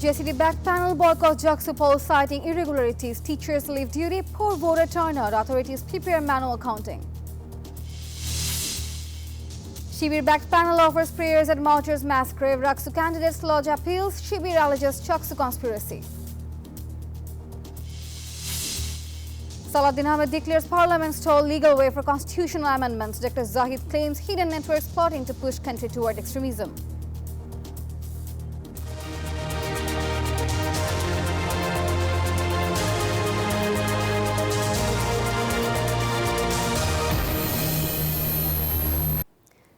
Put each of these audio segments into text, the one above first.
JCD-backed panel boycotts JUCSU polls citing irregularities. Teachers leave duty, poor voter turnout. Authorities prepare manual counting. Shibir-backed panel offers prayers at martyrs' mass grave. JUCSU candidates lodge appeals. Shibir alleges JUCSU conspiracy. Salahuddin Ahmed declares Parliament's sole legal way for constitutional amendments. Dr. Zahid claims hidden networks plotting to push country toward extremism.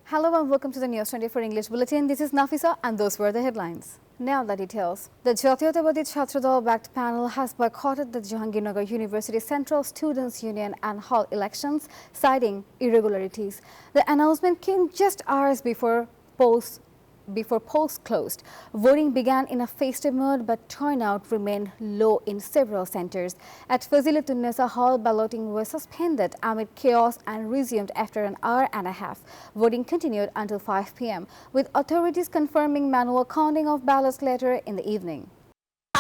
Hello and welcome to the News24 English Bulletin. This is Nafisa and those were the headlines. Now the details. The Jatiyotawadi Chhatra Dal-backed panel has boycotted the Jahangirnagar University Central Students' Union and Hall elections, citing irregularities. The announcement came just hours before polls closed. Voting began in a festive mood, but turnout remained low in several centers. At Fazilat-un-Nisa Hall, balloting was suspended amid chaos and resumed after an hour and a half. Voting continued until 5 p.m., with authorities confirming manual counting of ballots later in the evening.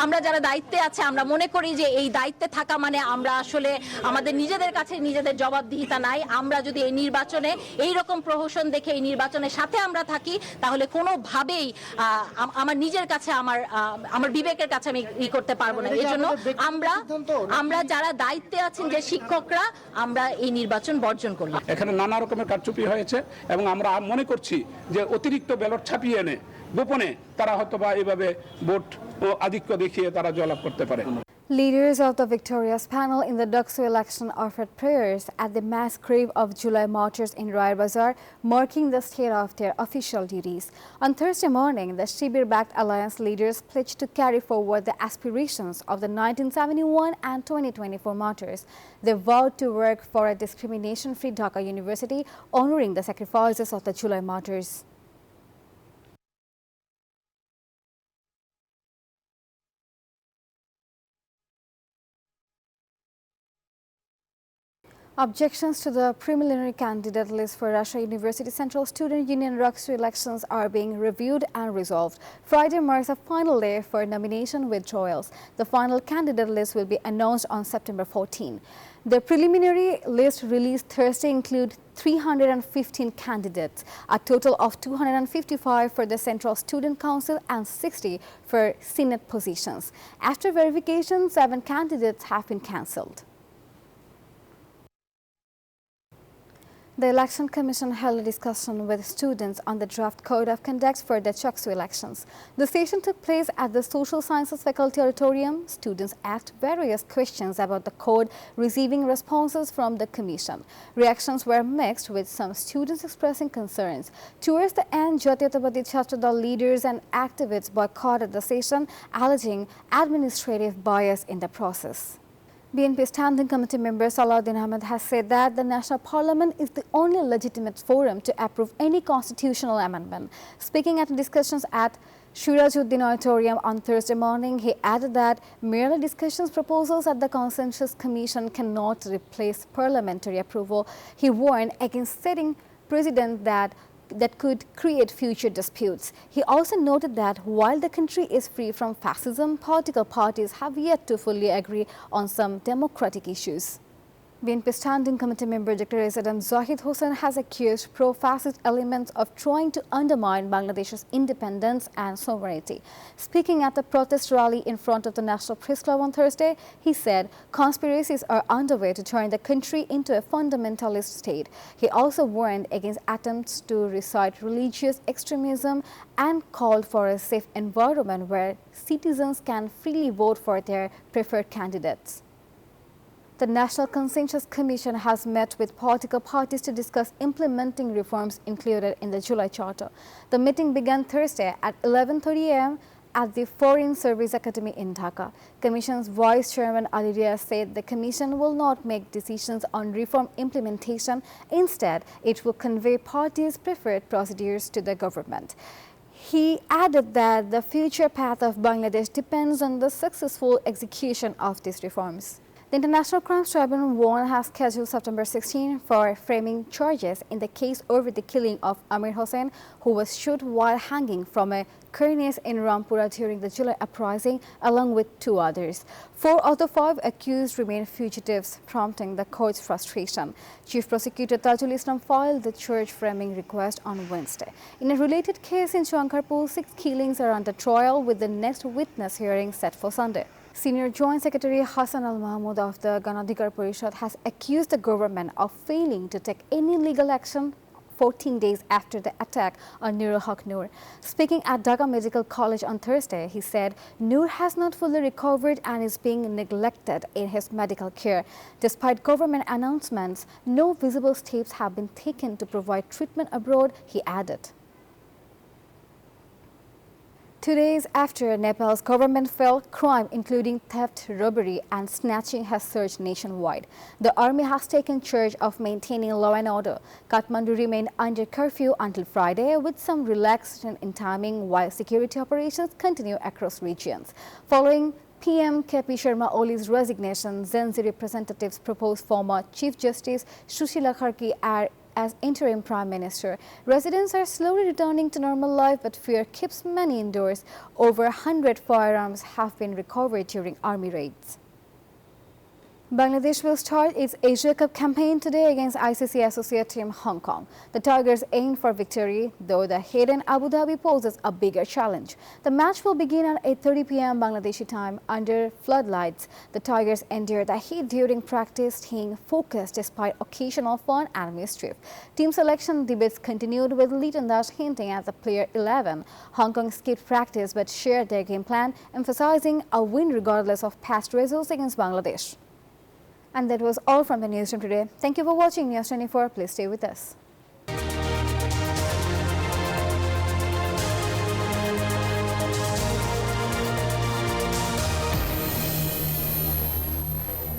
আমরা যারা দায়িত্বে আছে আমরা মনে করি যে এই দায়িত্বে থাকা মানে আমরা আসলে আমাদের নিজেদের কাছে নিজেদের জবাবদিহিতা নাই। আমরা যদি এই নির্বাচনে এই রকম প্রহসন দেখে এই নির্বাচনের সাথে আমরা থাকি তাহলে কোনোভাবেই আমার নিজের কাছে আমার বিবেকের কাছে আমি করতে পারবো না। এজন্য আমরা যারা দায়িত্বে আছেন যে শিক্ষকরা আমরা এই নির্বাচন বর্জন করলাম। এখানে নানা রকমের কারচুপি হয়েছে এবং আমরা মনে করছি যে অতিরিক্ত ব্যালট ছাপিয়ে এনে গোপনে তারা হয়তোবা এইভাবে ভোট ও আধিক্য দেখিয়ে তারা জয়লাভ করতে পারে। Leaders of the victorious panel in the JUCSU election offered prayers at the mass grave of July martyrs in Raya Bazar, marking the state of their official duties. On Thursday morning, the Shibir-backed alliance leaders pledged to carry forward the aspirations of the 1971 and 2024 martyrs. They vowed to work for a discrimination-free Dhaka University, honoring the sacrifices of the July martyrs. Objections to the preliminary candidate list for Russia University Central Student Union JUCSU elections are being reviewed and resolved. Friday marks the final day for nomination withdrawals. The final candidate list will be announced on September 14. The preliminary list released Thursday include 315 candidates, a total of 255 for the Central Student Council and 60 for Senate positions. After verification, 7 candidates have been cancelled. The Election Commission held a discussion with students on the draft code of conduct for the JUCSU elections. The session took place at the Social Sciences Faculty Auditorium. Students asked various questions about the code, receiving responses from the commission. Reactions were mixed, with some students expressing concerns. Towards the end, Jatiyotawadi Chhatra Dal leaders and activists boycotted the session, alleging administrative bias in the process. BNP Standing Committee member Salahuddin Ahmed has said that the National Parliament is the only legitimate forum to approve any constitutional amendment. Speaking at discussions at Shirajuddin Auditorium on Thursday morning, he added that merely discussions proposals at the Consensus Commission cannot replace parliamentary approval. He warned against setting precedent that could create future disputes. He also noted that while the country is free from fascism, political parties have yet to fully agree on some democratic issues. BNP Standing Committee member Dr. Zahid has accused pro-fascist elements of trying to undermine Bangladeshis' independence and sovereignty. Speaking at the protest rally in front of the National Press Club on Thursday, he said conspiracies are underway to turn the country into a fundamentalist state. He also warned against attempts to recite religious extremism and called for a safe environment where citizens can freely vote for their preferred candidates. The National Consensus Commission has met with political parties to discuss implementing reforms included in the July Charter. The meeting began Thursday at 11:30 a.m. at the Foreign Service Academy in Dhaka. Commission's Vice Chairman Ali Riaz said the Commission will not make decisions on reform implementation. Instead, it will convey parties' preferred procedures to the government. He added that the future path of Bangladesh depends on the successful execution of these reforms. The International Crimes Tribunal 1 has scheduled September 16 for framing charges in the case over the killing of Amir Hossain, who was shot while hanging from a cornice in Rampura during the July uprising, along with 2 others. 4 of the 5 accused remain fugitives, prompting the court's frustration. Chief Prosecutor Tajul Islam filed the charge framing request on Wednesday. In a related case in Shankarpur, 6 killings are under trial, with the next witness hearing set for Sunday. Senior Joint Secretary Hassan Al Mahmoud of the Ganadhikar Parishad has accused the government of failing to take any legal action 14 days after the attack on Nurul Haq Noor. Speaking at Dhaka Medical College on Thursday, he said Noor has not fully recovered and is being neglected in his medical care. Despite government announcements, no visible steps have been taken to provide treatment abroad, he added. 2 days after Nepal's government fell, crime including theft, robbery and snatching has surged nationwide. The army has taken charge of maintaining law and order. Kathmandu remained under curfew until Friday, with some relaxation in timing, while security operations continue across regions. Following PM KP Sharma Oli's resignation, Zenzi representatives proposed former Chief Justice Sushila Kharke as interim Prime Minister. Residents are slowly returning to normal life, but fear keeps many indoors. Over 100 firearms have been recovered during army raids. Bangladesh will start its Asia Cup campaign today against ICC associate team Hong Kong. The Tigers aim for victory, though the hidden Abu Dhabi poses a bigger challenge. The match will begin at 8:30 p.m. Bangladeshi time under floodlights. The Tigers endure the heat during practice, staying focused despite occasional fun and mischief. Team selection debates continued, with Leighton Dash hinting at the player 11. Hong Kong skipped practice but shared their game plan, emphasizing a win regardless of past results against Bangladesh. And that was all from the newsroom today. Thank you for watching News24. Please stay with us.